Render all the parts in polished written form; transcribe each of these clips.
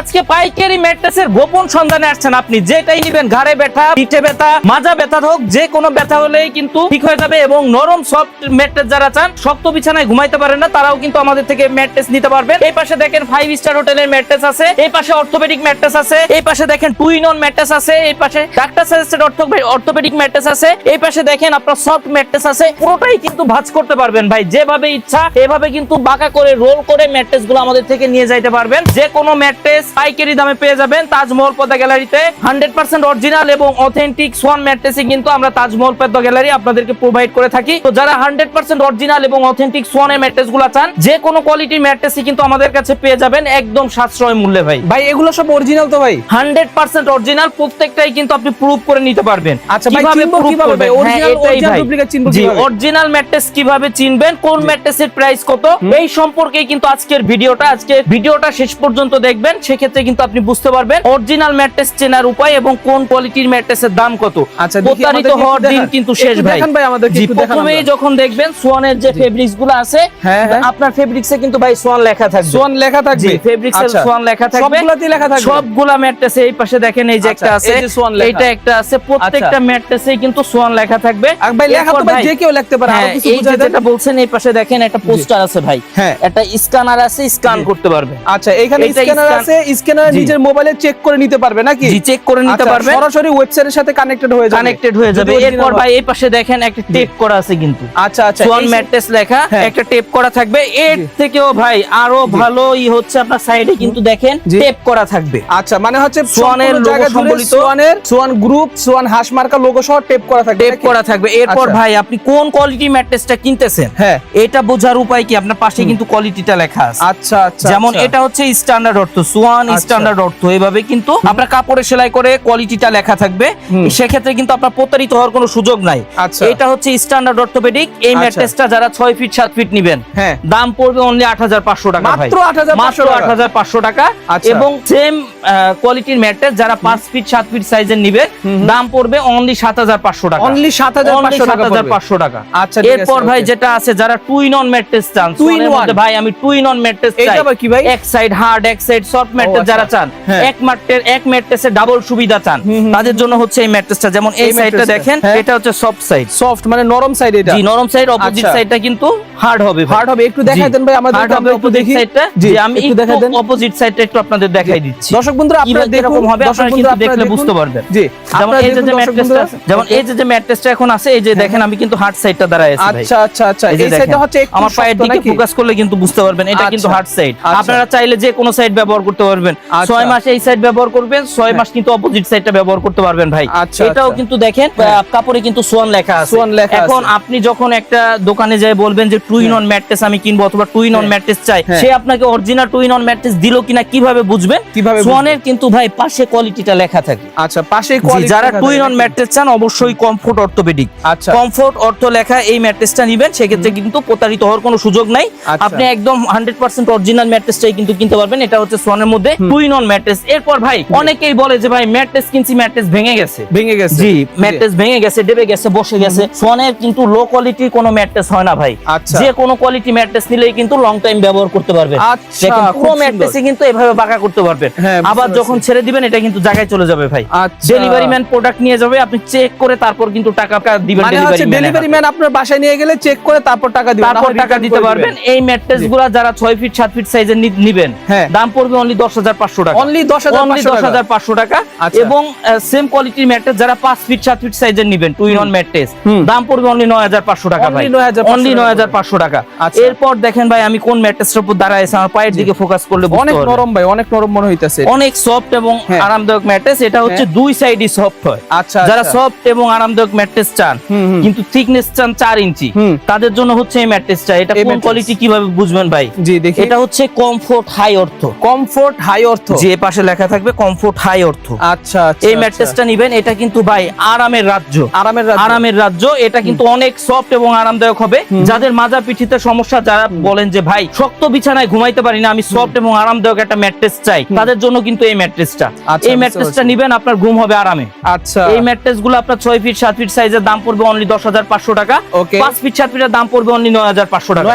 আজকে পাইকারি ম্যাট্রেসের গোপন সন্ধানে আসছেন আপনি। যেটাই নিবেন, ঘাড়ে ব্যথা, পিঠে ব্যথা, মাজা ব্যথা হোক, যে কোনো ব্যথা হলেই কিন্তু ঠিক হয়ে যাবে। এবং নরম সফট ম্যাট্রেস যারা চান, শক্ত বিছানায় ঘুমাইতে পারেন না, তারাও কিন্তু আমাদের থেকে ম্যাট্রেস নিতে পারবেন। এই পাশে দেখেন 5 স্টার হোটেলের ম্যাট্রেস আছে, এই পাশে অর্থোপেডিক ম্যাট্রেস আছে, এই পাশে দেখেন 2 in 1 ম্যাট্রেস আছে, এই পাশে ডাক্তার সাজেস্টেড অর্থোপেডিক ম্যাট্রেস আছে, এই পাশে দেখেন আপনার সফট ম্যাট্রেস আছে। পুরোটাই কিন্তু ভাঁজ করতে পারবেন ভাই, যেভাবে ইচ্ছা এভাবে কিন্তু বাঁকা করে রোল করে ম্যাট্রেস গুলো আমাদের থেকে নিয়ে যাইতে পারবেন। যে কোনো ম্যাট্রেস পাইকারি দামে পেয়ে যাবেন তাজমহল পদ্মা গ্যালারিতে। 100% অরিজিনাল এবং অথেন্টিক সোয়ান ম্যাট্রেসই কিন্তু আমরা তাজমহল পদ্মা গ্যালারি আপনাদেরকে প্রোভাইড করে থাকি। তো যারা 100% অরিজিনাল এবং অথেন্টিক সোয়ানের ম্যাট্রেস গুলো চান, যে কোনো কোয়ালিটির ম্যাট্রেসই কিন্তু আমাদের কাছে পেয়ে যাবেন একদম সাশ্রয় মূল্যে ভাই। ভাই এগুলো সব অরিজিনাল তো ভাই? 100% অরিজিনাল, প্রত্যেকটাই কিন্তু আপনি প্রুফ করে নিতে পারবেন। আচ্ছা ভাই, চিনবো কিভাবে ভাই? অরিজিনাল ডুপ্লিকেট চিনবো কিভাবে? অরিজিনাল ম্যাট্রেস কিভাবে চিনবেন, কোন ম্যাট্রেসের প্রাইস কত, এই সম্পর্কে কিন্তু আজকের ভিডিওটা শেষ পর্যন্ত দেখবেন। সেক্ষেত্রে কিন্তু আপনি বুঝতে পারবেন অরিজিনাল ম্যাট্রেস চেনার উপায় এবং কোন কোয়ালিটির ম্যাট্রেসের দাম কত। আচ্ছা, প্রতারিত হওয়ার দিন কিন্তু শেষ ভাই। দেখেন ভাই, আমাদেরকে একটু দেখান। প্রথমেই যখন দেখবেন সোয়ানের যে ফেব্রিক্স গুলো আছে, আপনার ফেব্রিক্সে কিন্তু ভাই সোয়ান লেখা থাকবে। সোয়ান লেখা থাকবে, ফেব্রিক্সের সোয়ান লেখা থাকবে, সবগুলাতেই লেখা থাকবে। সবগুলা ম্যাট্রেসে এই পাশে দেখেন এই যে একটা আছে, এইটা একটা আছে, প্রত্যেকটা ম্যাট্রেসেই কিন্তু সোয়ান লেখা থাকবে। আর ভাই লেখা তো ভাই যে কেউ লিখতে পারে, আর কিছু বুঝাই দেন। যেটা বলছেন এই পাশে দেখেন একটা পোস্টার আছে ভাই, একটা স্ক্যানার আছে, স্ক্যান করতে পারবে। আচ্ছা, এখানে স্ক্যানার আছে, স্ক্যানার নিজের মোবাইলে চেক করে নিতে পারবে নাকি? জি, চেক করে নিতে পারবে, সরাসরি ওয়েবসাইটের সাথে কানেক্টেড হয়ে যাবে। এরপর ভাই এই পাশে দেখেন একটা টেপ করা আছে কিন্তু। আচ্ছা আচ্ছা, সোয়ান ম্যাট্রেস লেখা, একটা টেপ করা থাকবে। এর থেকেও ভাই আরো ভালোই হচ্ছে আপনার সাইডে কিন্তু দেখেন টেপ করা থাকবে। আচ্ছা, মানে হচ্ছে সোয়ানের লোগো সম্বলিত, সোয়ান গ্রুপ, সোয়ান হাঁস মার্কা লোগো সহ টেপ করা থাকবে। এরপর ভাই আপনি কোন কোয়ালিটি ম্যাট্রেসটা কিনতেছেন এটা বোঝার উপায় কি, আপনার পাশে কিন্তু কোয়ালিটিটা লেখা আছে। আচ্ছা আচ্ছা, যেমন এটা হচ্ছে স্ট্যান্ডার্ড অর্থ, সোয়ান স্ট্যান্ডার্ড অর্থ, এইভাবে কিন্তু আপনার কাপড়ে সেলাই করে কোয়ালিটিটা লেখা থাকবে। সেক্ষেত্রে কিন্তু আপনার প্রতারিত হওয়ার কোনো সুযোগ নাই। এটা হচ্ছে স্ট্যান্ডার্ড অর্থোপেডিক। এই ম্যাট্রেসটা যারা 6 ফিট 7 ফিট নেবেন, দাম পড়বে অনলি 8500 টাকা ভাই, মাত্র 8500 টাকা। এবং সেম কোয়ালিটির ম্যাট্রেস যারা 5 ফিট 7 ফিট সাইজের নেবেন, দাম পড়বে অনলি 7500 টাকা, অনলি 7500 টাকা। আচ্ছা, এরপর ভাই যেটা আছে, যারা 2 in 1 ম্যাট্রেস চান, ভাই আমি 2 in 1 ম্যাট্রেস চাই, এটা কি ভাই? এক সাইড হার্ড এক সাইড সফট ম্যাট্রেস যারা চান, এক ম্যাট্রেসে ডাবল সুবিধা চান, তাদের জন্য হচ্ছে এই ম্যাট্রেসটা। যেমন এই সাইডটা দেখেন, এটা হচ্ছে সফট সাইড, সফট মানে নরম সাইড। এটা জি নরম সাইড, অপোজিট সাইডটা কিন্তু হার্ড হবে। একটু দেখাই দেন ভাই আমাদের, আমরা একটু দেখি সাইডটা। জি আমি একটু দেখাই দেন, অপোজিট সাইডটা একটু আপনাদের দেখাই দিচ্ছি। দর্শক বন্ধুরা আপনারা দেখুন হবে, আপনারা কিন্তু দেখলে বুঝতে পারবেন। জি, যেমন এই যে ম্যাট্রেসটা, যেমন এই যে ম্যাট্রেসটা এখন আছে, এই যে দেখেন আমি কিন্তু হার্ড সাইডটা দাঁড়ায় আছি ভাই। আচ্ছা আচ্ছা আচ্ছা, এই সাইডটা হচ্ছে একটু আমার পায়ের দিকে ফোকাস করলে কিন্তু বুঝতে পারবেন এটা কিন্তু হার্ড সাইড। আপনারা চাইলে যে কোনো সাইড ব্যবহার করতে পারবেন। 6 মাস এই সাইড ব্যবহার করবেন, 6 মাস কিন্তু অপোজিট সাইডটা ব্যবহার করতে পারবেন ভাই। এটাও কিন্তু দেখেন কাপড়ে কিন্তু সোয়ান লেখা আছে। এখন আপনি যখন একটা দোকানে যাই বলবেন যে 2 in 1 ম্যাট্রেস আমি কিনবো অথবা 2 in 1 ম্যাট্রেস চাই, সে আপনাকে অরিজিনাল 2 in 1 ম্যাট্রেস দিলো কিনা কিভাবে বুঝবেন? সোয়ানের কিন্তু ভাই পাশে কোয়ালিটিটা লেখা থাকে। আচ্ছা, পাশে কোয়ালিটি। যারা 2 in 1 ম্যাট্রেস চান অবশ্যই কমফোর্ট অর্থোপেডিক, কমফোর্ট অর্থ লেখা এই ম্যাট্রেসটা নেবেন। সেক্ষেত্রে কিন্তু প্রতারিত হওয়ার কোনো সুযোগ নাই। আপনি একদম 100% অরিজিনাল ম্যাট্রেসটাই কিন্তু কিনতে পারবেন। এটা হচ্ছে সোয়ানের মধ্যে 2 in 1 ম্যাট্রেস। এরপর ভাই অনেকেই বলে যে ভাই ম্যাট্রেস কিনছি, ম্যাট্রেস ভেঙে গেছে। জি, ম্যাট্রেস ভেঙে গেছে, ডেবে গেছে, বসে গেছে। সোয়ানের কিন্তু লো কোয়ালিটির কোনো ম্যাট্রেস হয় না ভাই। যে কোনো কোয়ালিটি ম্যাট্রেস নিলেই কিন্তু লং টাইম ব্যবহার করতে পারবেন। দেখেন পুরো ম্যাট্রেসই কিন্তু এভাবে বাঁকা করতে পারবেন। আবার যখন ছেড়ে দিবেন এটা কিন্তু জায়গায় চলে যাবে ভাই। ডেলিভারি ম্যান প্রোডাক্ট নিয়ে যাবে, আপনি চেক করে তারপর কিন্তু টাকা দিবেন। ডেলিভারি ম্যান আপনার বাসায় নিয়ে গেলে চেক করে তারপর টাকা দিবেন, তারপর টাকা দিতে পারবেন। এই ম্যাট্রেস গুলা যারা 6 ফিট 7 ফিট সাইজের নিবেন, দাম পড়বে অনলি 10500 টাকা, অনলি 10500 টাকা। এবং সেম কোয়ালিটির ম্যাট্রেস যারা 5 ফিট 7 ফিট সাইজের নিবেন 2 in 1 ম্যাট্রেস, দাম পড়বে অনলি 9500 টাকা ভাই, অনলি 9500 টাকা। এরপর দেখেন ভাই আমি কোন ম্যাট্রেসের উপর দাঁড়ায় আছি, আমার পায়ের দিকে ফোকাস করলে অনেক নরম ভাই, অনেক নরম মনে হইতাছে, অনেক সফট এবং আরামদায়ক ম্যাট্রেস। এটা হচ্ছে দুই সাইডই সফট হয়। যারা সফট এবং আরামদায়ক ম্যাট্রেস চান কিন্তু থিকনেস চান 4 ইঞ্চি, তাদের জন্য হচ্ছে এই ম্যাট্রেসটা। এটা কোন কোয়ালিটি কিভাবে বুঝবেন ভাই? জি দেখি, এটা হচ্ছে কমফোর্ট হাই অর্থ, কমফোর্ট হাই অর্থ, যে পাশে লেখা থাকবে কমফোর্ট হাই অর্থ। আচ্ছা, এই ম্যাট্রেসটা নিবেন। এটা কিন্তু ভাই আরামের রাজ্য, আরামের রাজ্য। এটা কিন্তু অনেক সফট এবং আরামদায়ক হবে। যাদের মাজা পিঠিতে সমস্যা, যারা বলেন যে ভাই শক্ত বিছানায় ঘুমাইতে পারি না, আমি সফট এবং আরামদায়ক একটা ম্যাট্রেস চাই, তাদের জন্য কিন্তু এই ম্যাট্রেসটা। এই ম্যাট্রেসটা নিবেন, আপনার ঘুম হবে আরামে। আচ্ছা, এই ম্যাট্রেস গুলো আপনার 6 ফিট 7 ফিট সাইজের দাম পড়বে অনলি 10500 টাকা। 5 ফিট 7 ফিটের দাম পড়বে অনলি 9500 টাকা,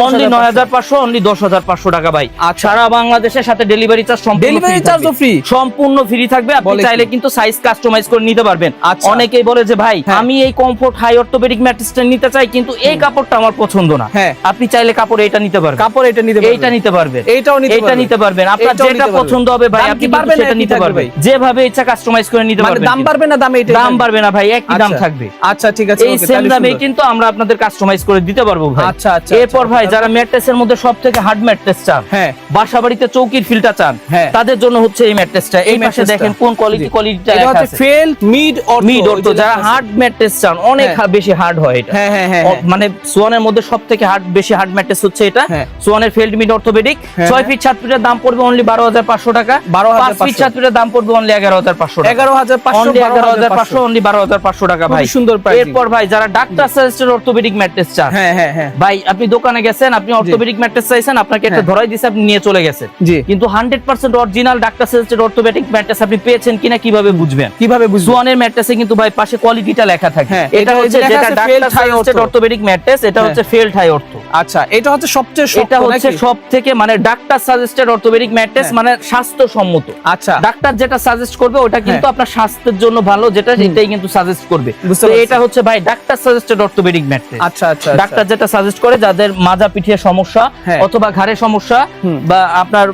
অনলি 9500, অনলি 10500 টাকা ভাই। সারা বাংলাদেশের সাথে ডেলিভারি চার্জ ডেলিভারি চার্জও ফ্রি, সম্পূর্ণ ফ্রি থাকবে। আপনি বলে কি? চাইলে কিন্তু সাইজ কাস্টমাইজ করে নিতে পারবেন। আচ্ছা। অনেকেই বলে যে ভাই হ্যাঁ। আমি এই কমফোর্ট হাই অর্থোপেডিক ম্যাট্রেসটা নিতে চাই কিন্তু এই কাপড়টা আমার পছন্দ না। হ্যাঁ। আপনি চাইলে কাপড় এটা নিতে পারবেন, কাপড় এটা নিতে পারবেন, এইটা নিতে পারবেন, এইটাও নিতে এইটা পারবেন, নিতে পারবেন। আপনার এইটাও যেটা নিতে পারবেন। পছন্দ হবে ভাই দাম আপনি কি কিন্তু বাড়বে না সেটা একই নিতে থাকবে পারবেন, ভাই? যেভাবে ইচ্ছা কাস্টমাইজ করে নিতে মানে পারবেন। দাম বাড়বে না, দাম এইটাই দাম থাকবে? বাড়বে না ভাই, একই দাম আচ্ছা। থাকবে। আচ্ছা ঠিক আছে, এই ওকে, সেম তাহলে দামে সুন্দর। কিন্তু আমরা আপনাদের কাস্টমাইজ করে দিতে পারবো ভাই। আচ্ছা, আচ্ছা, এরপর আচ্ছা। ভাই যারা ম্যাট্রেসের মধ্যে সবথেকে হার্ড ম্যাট্রেস চান, হ্যাঁ। বাসা বাড়িতে চৌকির ফিলটা চান, হ্যাঁ। তাদের জন্য হচ্ছে এই ম্যাট্রেসটা। এই পাশে ম্যাট্রেসটা। দেখেন কোন কোয়ালিটিটা এটা লেখা হচ্ছে আছে, ফেল মিড অর্থো, মিড অর্থো। যারা হার্ড ম্যাট্রেস চান, অনেক হ্যাঁ। বেশি হার্ড হয় এটা। হ্যাঁ হ্যাঁ হ্যাঁ মানে সোয়ানের মধ্যে সবথেকে বেশি হার্ড ম্যাট্রেস হচ্ছে এটা। হ্যাঁ। সোয়ানের ফেল্ড মিড অর্থোপেডিক। হ্যাঁ, 6 ফিট 7 ফিটের দাম পড়বে অনলি 12,500 টাকা। 5 ফিট 7 ফিটের দাম পড়বে অনলি 11,500 টাকা। 11,500, অনলি 11,500, অনলি 12,500 টাকা ভাই। খুবই সুন্দর pricing। এরপর ভাই যারা ডাক্তার সাজেস্টেড অর্থোপেডিক ম্যাট্রেস চান, হ্যাঁ হ্যাঁ হ্যাঁ ভাই আপনি দোকানে গেছেন, আপনি অর্থোপেডিক ম্যাট্রেস চাইছেন, আপনাকে একটা হ্যাঁ। ধরাই দিয়েছে, আপনি নিয়ে চলে গেছেন, জি। কিন্তু 100% original doctor suggested orthopaedic mattress আপনি পেয়েছেন কিনা কিভাবে বুঝবেন? কিভাবে বুঝবো? সোয়ানের ম্যাট্রেসে কিন্তু ভাই পাশে কোয়ালিটিটা লেখা থাকে। হ্যাঁ, এটা এটা হচ্ছে লেখা যেটা আছে doctor failed high suggested ortho। Orthopaedic mattress, এটা হ্যাঁ। হচ্ছে ফেল্ড হাই অর্থো। আচ্ছা, এটা হচ্ছে সবচেয়ে শক্ত এটা হচ্ছে নাকি? সবথেকে মানে ডাক্তার সাজেস্টেড অর্থোপেডিক ম্যাট্রেস, হ্যাঁ। মানে স্বাস্থ্যসম্মত। আচ্ছা। ডাক্তার যেটা সাজেস্ট করবে ওটা কিন্তু হ্যাঁ। আপনার স্বাস্থ্যের জন্য ভালো, যেটা সেটাই কিন্তু সাজেস্ট করবে। বুঝতে তো পারছি। এটা হচ্ছে ভাই ডাক্তার সাজেস্টেড অর্থোপেডিক ম্যাট্রেস। আচ্ছা আচ্ছা ডাক্তার যেটা সাজেস্ট করে, যাদের মাজা পিঠে সমস্যা হ্যাঁ। অথবা ঘাড়ে সমস্যা হুম। বা আপনার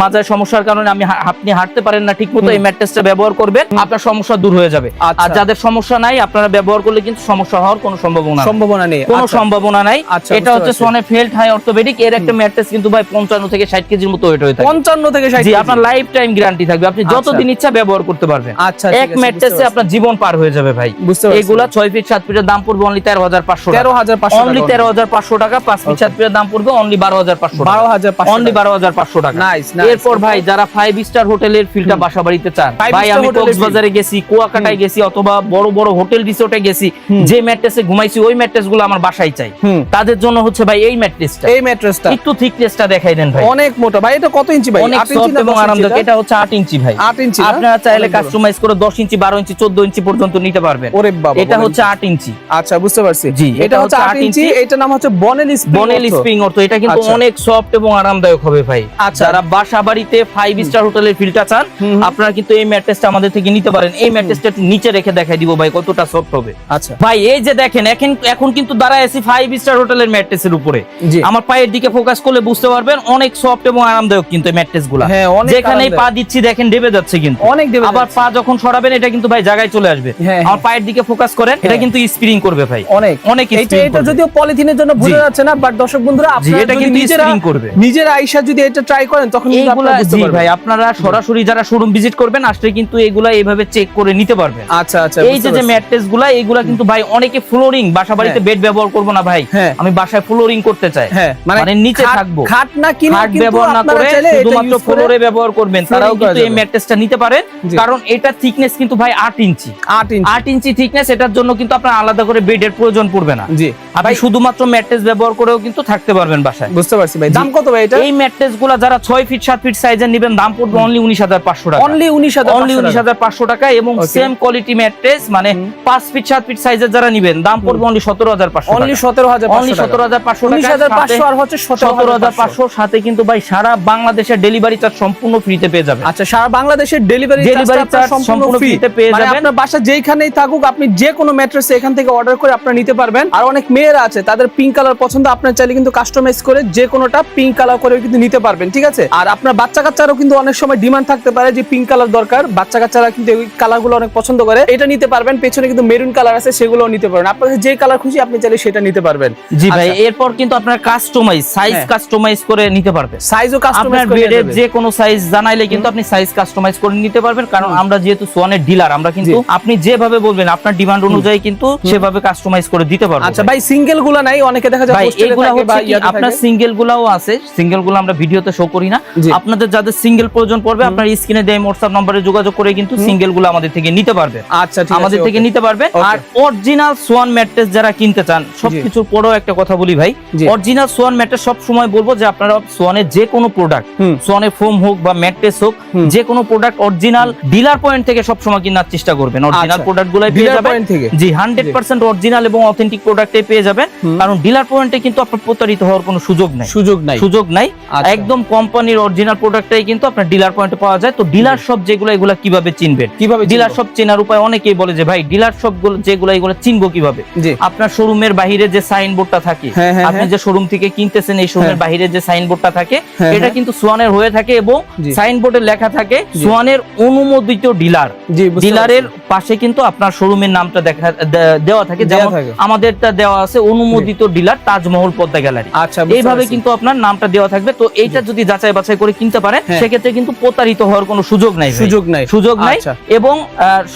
মাজায় সমস্যার কারণে আপনি হাঁটতে পারেন না ঠিক মতো, এই ম্যাট্রেসটা ব্যবহার করবেন, আপনার সমস্যা দূর হয়ে যাবে। আচ্ছা। আর যাদের সমস্যা নাই, আপনারা ব্যবহার করলে কিন্তু সমস্যা হওয়ার কোনো সম্ভাবনা নেই। সম্ভাবনা নেই। কোনো আচ্ছা। সম্ভাবনা নাই। আচ্ছা, এটা বুঝতে হচ্ছে পারছি। সোয়ানের ফেল্ড হাই অর্থোপেডিক। এর একটা ম্যাট্রেস কিন্তু ভাই 55 থেকে 60 কেজির মতো ওয়েট হয়ে থাকে। 55 থেকে 60 জি, কেজি। আপনার লাইফ টাইম গ্যারান্টি থাকবে, আপনি আচ্ছা। যতদিন ইচ্ছা ব্যবহার করতে পারবেন। আচ্ছা, ঠিক এক আছে, ম্যাট্রেসে বুঝতে আপনার জীবন পার হয়ে যাবে ভাই। বুঝতে পারছি। এগুলা 6 ফিট 7 ফিটের দাম পড়বে অনলি 13,500 টাকা। 13,500 অনলি টাকা। 13,500 টাকা। 5 ফিট 7 ফিটের দাম পড়বে অনলি 12,500 টাকা। 12,500 অনলি টাকা। 12,500 টাকা। Nice, nice. এরপর ভাই যারা 5 স্টার হোটেলের ফিলটা বাসা বাড়িতে চান, 5 ভাই star আমি হোটেলের কক্সবাজারে গেছি, কুয়াকাটায় গেছি, অথবা বড় বড় হোটেল রিসোর্টে গেছি, যে ম্যাট্রেসে ঘুমাইছি ওই ম্যাট্রেসগুলো আমার বাসায় চাই, হুম। তাদের জন্য হচ্ছে ভাই এই ম্যাট্রেসটা। এই ম্যাট্রেসটা একটু থিকনেসটা দেখাই দেন ভাই। অনেক মোটা ভাই। এটা কত ইঞ্চি ভাই? অনেক 8 ইঞ্চি সফট না এবং 10 ইঞ্চি আরামদায়ক। এটা? এটা হচ্ছে 8 ইঞ্চি ভাই। 8 ইঞ্চি না? আপনারা চাইলে অনেক বড়। কাস্টমাইজ করে 10 ইঞ্চি 12 ইঞ্চি 14 ইঞ্চি পর্যন্ত নিতে পারবেন। ওরে বাবা, এটা বলেন হচ্ছে কি? 8 ইঞ্চি। আচ্ছা, বুঝতে পারছি। জি, এটা হচ্ছে 8 ইঞ্চি। এটার নাম হচ্ছে বনেল স্প্রিং। Bonnell spring অর্থো। এটা কিন্তু আচ্ছা। অনেক সফট এবং আরামদায়ক হবে ভাই। আচ্ছা। যারা বাসা বাড়িতে 5 স্টার হোটেলের ফিলটা চান, আপনারা কিন্তু এই ম্যাট্রেসটা আমাদের থেকে নিতে পারেন। এই ম্যাট্রেসটা একটু নিচে রেখে দেখাই দিব ভাই কতটা সফট হবে। আচ্ছা ভাই এই যে দেখেন, এখন কিন্তু দাঁড়ায় আছি 5 স্টার হোটেলের ম্যাট্রেসের উপরে। জি। আমার পায়ের দিকে ফোকাস করলে বুঝতে পারবেন অনেক সফট এবং আরামদায়ক কিন্তু এই ম্যাট্রেসগুলো। হ্যাঁ, অনেক যেখানেই পা আরামদায়ক। দিচ্ছি দেখেন ডেবে যাচ্ছে কিন্তু। অনেক দেবে আবার যাচ্ছে। পা যখন সরাবেন এটা কিন্তু ভাই জায়গায় চলে আসবে। হ্যাঁ, আমার পায়ের দিকে ফোকাস করেন, এটা হ্যাঁ। কিন্তু স্প্রিং করবে ভাই। অনেক অনেক এটা স্প্রিং এটা করবে। যদিও পলিথিনের জন্য বোঝা জি। যাচ্ছে না, বাট দর্শক বন্ধুরা আপনারা এটা যদি কিন্তু নিজেরা spring করবে। নিজের আইসা যদি এটা ট্রাই করেন তখন কিন্তু এইগুলা আপনারা বুঝতে জি পারবেন। ভাই, আপনারা সরাসরি যারা শোরুম ভিজিট করবেন আসলে কিন্তু এগুলা এইভাবে চেক করে নিতে পারবেন। আচ্ছা আচ্ছা, এই যে বুঝতে পারছি। ম্যাট্রেস গুলা, এগুলা কিন্তু ভাই অনেকে ফ্লোরিং, বাসা বাড়িতে বেড ব্যবহার করবো না ভাই, হ্যাঁ। আমি বাসায় ফ্লোরিং করতে চাই, হ্যাঁ, মানে নিচে খাট- থাকবো, খাট না কিনে খাট কিন্তু ব্যবহার না আপনারা করে চাইলে এটা শুধুমাত্র use করে ফ্লোরে ব্যবহার করবেন, তারাও flooring করা কিন্তু এই যাবে। ম্যাট্রেসটা নিতে পারেন। জি। কারণ এটার থিকনেস কিন্তু ভাই 8 ইঞ্চি। 8 ইঞ্চি। 8 ইঞ্চি থিকনেস, এটার জন্য কিন্তু আপনার আলাদা করে বেডের প্রয়োজন পড়বে না। জি আপনি শুধুমাত্র ম্যাট্রেস ব্যবহার করেও কিন্তু থাকতে পারবেন বাসায়। বুঝতে পারছি ভাই। দাম জি। কত ভাই এটা? এই ম্যাট্রেস গুলা যারা 6 ফিট 7 ফিট সাইজের নেবেন দাম পড়বে অনলি 19,500 টাকা। অনলি 19,500 টাকা। এবং Okay. সেম কোয়ালিটি ম্যাট্রেস মানে 5 ফিট 7 ফিট সাইজের যারা নেবেন দাম পড়বে অনলি 17,500 অনলি টাকা। 17,500 অনলি 17,500 টাকা। 19,500 আর হচ্ছে 17,500 সাথে কিন্তু ভাই সারা বাংলাদেশের ডেলিভারি চার্জ সম্পূর্ণ ফ্রিতে পেয়ে যাবেন। আচ্ছা, সারা বাংলাদেশের ডেলিভারি Delivery চার্জ charge সম্পূর্ণ ফ্রি ফ্রিতে পেয়ে মানে যাবেন। আপনার বাসা যেখানেই থাকুক আপনি যে কোনো ম্যাট্রেস এখান থেকে অর্ডার করে আপনারা নিতে পারবেন। আর অনেক মেয়েরা আছে তাদের পিঙ্ক কালার পছন্দ, আপনার চাইলে কিন্তু কাস্টমাইজ করে যে কোনোটা পিঙ্ক কালার করে কিন্তু নিতে পারবেন, ঠিক আছে? আর আপনার বাচ্চা কাচ্চারও কিন্তু অনেক সময় ডিমান্ড থাকতে পারে যে পিঙ্ক কালার দরকার, বাচ্চা কাচ্চারা কিন্তু এই কালারগুলো অনেক পছন্দ করে, এটা নিতে পারবেন। পেছনে কিন্তু মেরুন কালার আছে, সেগুলোও নিতে পারবেন। আপনাদের যে কালার খুশি আপনি চাইলে সেটা নিতে পারবেন। জি ভাই, আচ্ছা। এরপর কিন্তু আপনার কাস্টমাইজ সাইজ হ্যাঁ। কাস্টমাইজ করে নিতে পারবেন। সাইজও কাস্টমাইজ আপনার করে বেডের নেওয়া যে যাবে। কোনো সাইজ জানাইলে কিন্তু আপনি সাইজ কাস্টমাইজ করে নিতে পারবেন। কারণ আমরা যেহেতু সোয়ানের ডিলার, আমরা কিন্তু আপনি যেভাবে বলবেন আপনার ডিমান্ড অনুযায়ী কিন্তু সেভাবে কাস্টমাইজ করে দিতে পারবো। আচ্ছা ভাই, সিঙ্গেল গুলা নাই, অনেকে দেখা যায় ভাই হোস্টেলে এগুলা থাকে বা হচ্ছে কি ইয়াতে আপনার থাকে। সিঙ্গেল গুলাও আছে, সিঙ্গেল গুলো আমরা ভিডিওতে শো করি না। জি। আপনাদের যাদের সিঙ্গেল প্রয়োজন পড়বে আপনার স্ক্রিনে দেয় হোয়াটসঅ্যাপ নম্বরে যোগাযোগ করে কিন্তু সিঙ্গেল গুলো আমাদের থেকে নিতে পারবেন। আচ্ছা, ঠিক আছে, আমাদের থেকে okay. নিতে পারবেন। Okay. আর অরিজিনাল সোয়ান ম্যাট্রেস যারা কিনতে চান, সবকিছুর পরেও একটা কথা বলি ভাই, জি। অরিজিনাল সোয়ান ম্যাট্রেস সব সময় বলবো যে আপনারা সোয়ানের যে কোনো প্রোডাক্ট, সোয়ানের ফোম হোক বা ম্যাট্রেস হোক, যে কোনো প্রোডাক্ট অরিজিনাল ডিলার পয়েন্ট থেকে সব সময় কেনার চেষ্টা করবেন। অরিজিনাল প্রোডাক্ট গুলাই পেয়ে যাবেন জি, 100% অরিজিনাল এবং অথেন্টিক প্রোডাক্টে পেয়ে যাবেন। কারণ ডিলার পয়েন্টে কিন্তু আপনার প্রতারিত হওয়ার কোনো সুযোগ নাই। একদম কোম্পানির অরিজিনাল প্রোডাক্টটাই কিন্তু আপনার ডিলার পয়েন্টে পাওয়া যায়। তো ডিলার শপ যেগুলো, এগুলা কিভাবে চিনবেন? ডিলার শপ চেনার উপায় অনেকেই বলে যে ভাই ডিলার শপ যেগুলো এগুলো চিনবো কিভাবে? আপনার শোরুমের বাইরে যে সাইনবোর্ডটা থাকে, আপনি যে শোরুম থেকে কিনতেছেন এই শোরুমের বাইরে যে সাইনবোর্ডটা থাকে, এটা কিন্তু সোয়ানের হয়ে থাকে এবং সাইনবোর্ডে লেখা থাকে সোয়ানের অনুমোদিত ডিলার। ডিলারের পাশে কিন্তু আপনার শোরুমের নামটা দেওয়া থাকে, যেমন আমাদেরটা দেওয়া আছে অনুমোদিত ডিলার তাজমহল পদ্মা গ্যালারি। এইভাবে কিন্তু আপনার নামটা দেওয়া থাকবে। তো এইটা যদি যাচাই বাছাই করে কিনতে পারেন সেক্ষেত্রে কিন্তু প্রতারিত হওয়ার কোনো সুযোগ নাই। এবং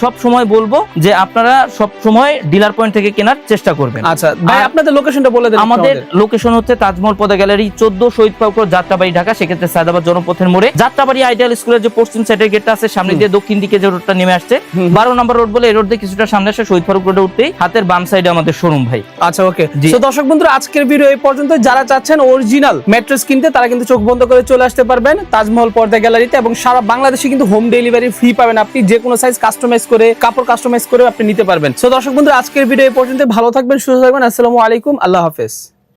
সব সময় বলবো যে আপনারা সব সময় ডিলার পয়েন্ট থেকে কেনার চেষ্টা করবেন। আচ্ছা ভাই, আপনাদের লোকেশনটা বলে দেন। আমাদের লোকেশন হচ্ছে তাজমহল পদ্মা গ্যালারি 14 শহীদ ফারুক যাত্রাবাড়ি, ঢাকা। সেক্ষেত্রে সায়দাবাদ জনপথের মোড়ে যাত্রাবাড়ি আইডিয়াল স্কুলের যে পশ্চিম সাইডের গেটটা আছে, সামনে দিয়ে দক্ষিণ দিকে যে রোডটা নেমে আসছে 12 নম্বর রোড বলে, এই রোড দিয়ে কিছুটা সামনে আসে শহীদ ফারুক রোডে উঠতেই হাতের বাম সাইডে আমাদের শোরুম ভাই। আচ্ছা ওকে। তো দর্শক বন্ধুরা, আজকের ভিডিও এই পর্যন্ত। যারা চাচ্ছেন অরিজিনাল ম্যাট্রেস কিনতে তারা কিন্তু চোখ বন্ধ করে চলে আসতে পারবেন তাজমহল পর্দা গ্যালারিতে, এবং সারা বাংলাদেশে কিন্তু হোম ডেলিভারি ফ্রি পাবেন। আপনি যে কোনো সাইজ কাস্টমাইজ করে, কাপড় কাস্টমাইজ করে আপনি নিতে পারবেন। তো দর্শক বন্ধুরা, আজকের ভিডিও এই পর্যন্ত। ভালো থাকবেন, সুস্থ থাকবেন। আসসালামু আলাইকুম, আল্লাহ হাফেজ।